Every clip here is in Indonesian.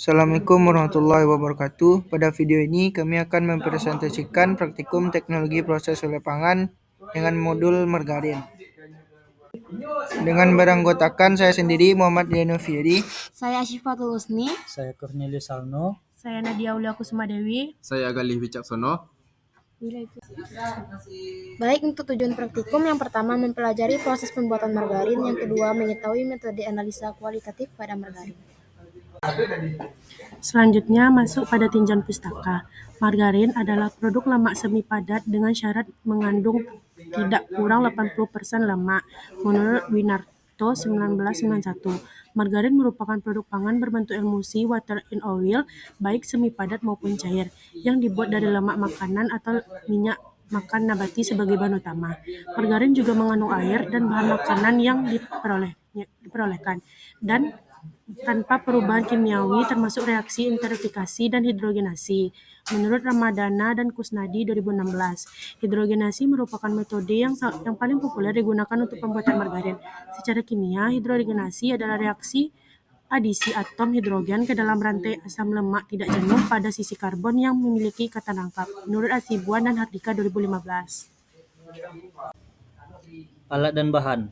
Assalamualaikum warahmatullahi wabarakatuh. Pada video ini kami akan mempresentasikan praktikum teknologi proses oleh pangan dengan modul margarin. Dengan beranggotakan saya sendiri Muhammad Dianovieri. Saya Asyifatul Husni. Saya Cornelius Salno. Saya Nadia Aulia Kusuma Dewi. Saya Galih Wicaksono. Baik, untuk tujuan praktikum yang pertama mempelajari proses pembuatan margarin, yang kedua mengetahui metode analisa kualitatif pada margarin. Selanjutnya masuk pada tinjauan pustaka. Margarin adalah produk lemak semi padat dengan syarat mengandung tidak kurang 80% lemak. Menurut Winarto 1991, margarin merupakan produk pangan berbentuk emulsi water in oil, baik semi padat maupun cair, yang dibuat dari lemak makanan atau minyak makan nabati sebagai bahan utama. Margarin juga mengandung air dan bahan makanan yang diperolehkan dan tanpa perubahan kimiawi termasuk reaksi enterifikasi dan hidrogenasi. Menurut Ramadana dan Kusnadi 2016, hidrogenasi merupakan metode yang paling populer digunakan untuk pembuatan margarin. Secara kimia, hidrogenasi adalah reaksi adisi atom hidrogen ke dalam rantai asam lemak tidak jenuh pada sisi karbon yang memiliki ikatan rangkap. Menurut Asibuan dan Hardika 2015. Alat dan bahan.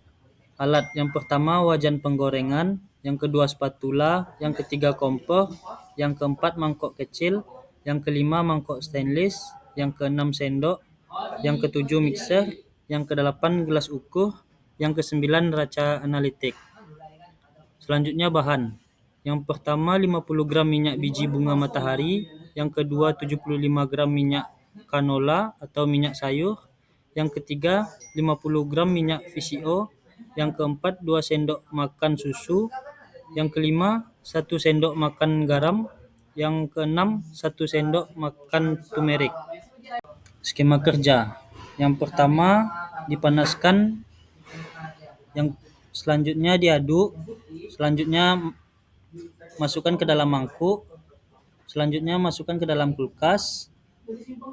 Alat yang pertama wajan penggorengan, yang kedua spatula, yang ketiga kompor, yang keempat mangkok kecil, yang kelima mangkok stainless, yang keenam sendok, yang ketujuh mixer, yang kedelapan gelas ukur, yang kesembilan raca analitik. Selanjutnya bahan. Yang pertama 50 gram minyak biji bunga matahari, yang kedua 75 gram minyak canola atau minyak sayur, yang ketiga 50 gram minyak VCO, yang keempat 2 sendok makan susu, yang kelima 1 sendok makan garam, yang keenam 1 sendok makan turmeric. Skema kerja. Yang pertama dipanaskan, yang selanjutnya diaduk, selanjutnya masukkan ke dalam mangkuk, selanjutnya masukkan ke dalam kulkas,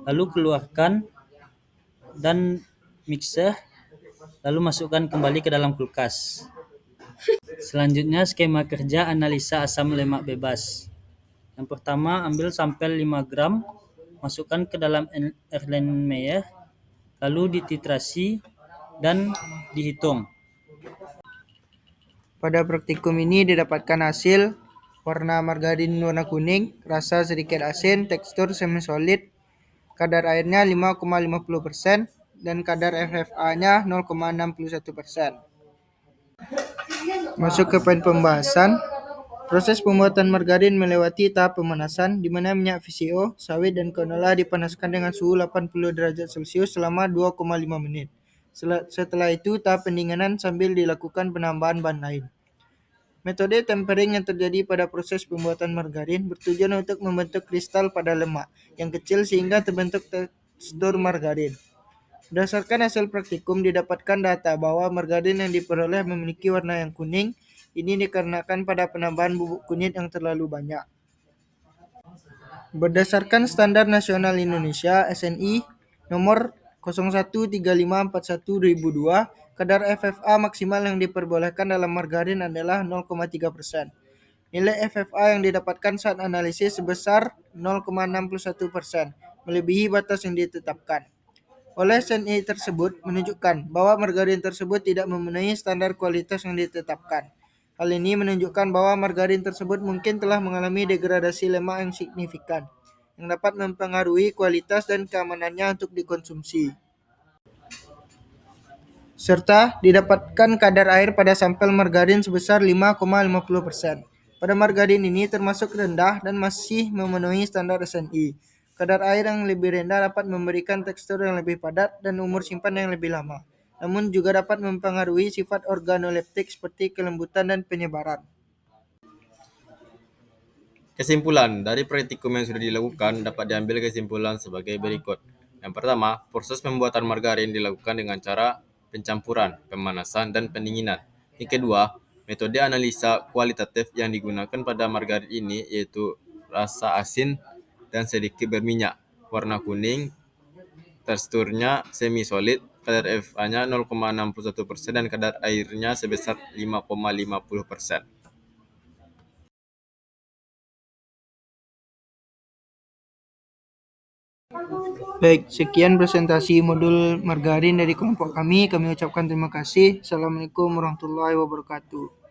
lalu keluarkan dan mixer, lalu masukkan kembali ke dalam kulkas. Selanjutnya skema kerja analisa asam lemak bebas. Yang pertama ambil sampel 5 gram, masukkan ke dalam Erlenmeyer, lalu dititrasi dan dihitung. Pada praktikum ini didapatkan hasil warna margarin warna kuning, rasa sedikit asin, tekstur semi solid, kadar airnya 5,50% dan kadar FFA-nya 0,61%. Masuk ke poin pembahasan. Proses pembuatan margarin melewati tahap pemanasan, di mana minyak VCO, sawit, dan canola dipanaskan dengan suhu 80 derajat Celcius selama 2,5 menit. Setelah itu, tahap pendinginan sambil dilakukan penambahan bahan lain. Metode tempering yang terjadi pada proses pembuatan margarin bertujuan untuk membentuk kristal pada lemak yang kecil sehingga terbentuk tekstur margarin. Berdasarkan hasil praktikum didapatkan data bahwa margarin yang diperoleh memiliki warna yang kuning. Ini dikarenakan pada penambahan bubuk kunyit yang terlalu banyak. Berdasarkan Standar Nasional Indonesia SNI nomor 013541/2002, kadar FFA maksimal yang diperbolehkan dalam margarin adalah 0,3%. Nilai FFA yang didapatkan saat analisis sebesar 0,61%, melebihi batas yang ditetapkan oleh SNI tersebut menunjukkan bahwa margarin tersebut tidak memenuhi standar kualitas yang ditetapkan. Hal ini menunjukkan bahwa margarin tersebut mungkin telah mengalami degradasi lemak yang signifikan, yang dapat mempengaruhi kualitas dan keamanannya untuk dikonsumsi. Serta didapatkan kadar air pada sampel margarin sebesar 5,50%. Pada margarin ini termasuk rendah dan masih memenuhi standar SNI. Kadar air yang lebih rendah dapat memberikan tekstur yang lebih padat dan umur simpan yang lebih lama, namun juga dapat mempengaruhi sifat organoleptik seperti kelembutan dan penyebaran. Kesimpulan dari praktikum yang sudah dilakukan dapat diambil kesimpulan sebagai berikut. Yang pertama, proses pembuatan margarin dilakukan dengan cara pencampuran, pemanasan, dan pendinginan. Yang kedua, metode analisa kualitatif yang digunakan pada margarin ini yaitu rasa asin dan sedikit berminyak, warna kuning, teksturnya semi solid, kadar FA-nya 0,61% dan kadar airnya sebesar 5,50%. Baik, sekian presentasi modul margarin dari kelompok kami. Kami ucapkan terima kasih. Assalamualaikum warahmatullahi wabarakatuh.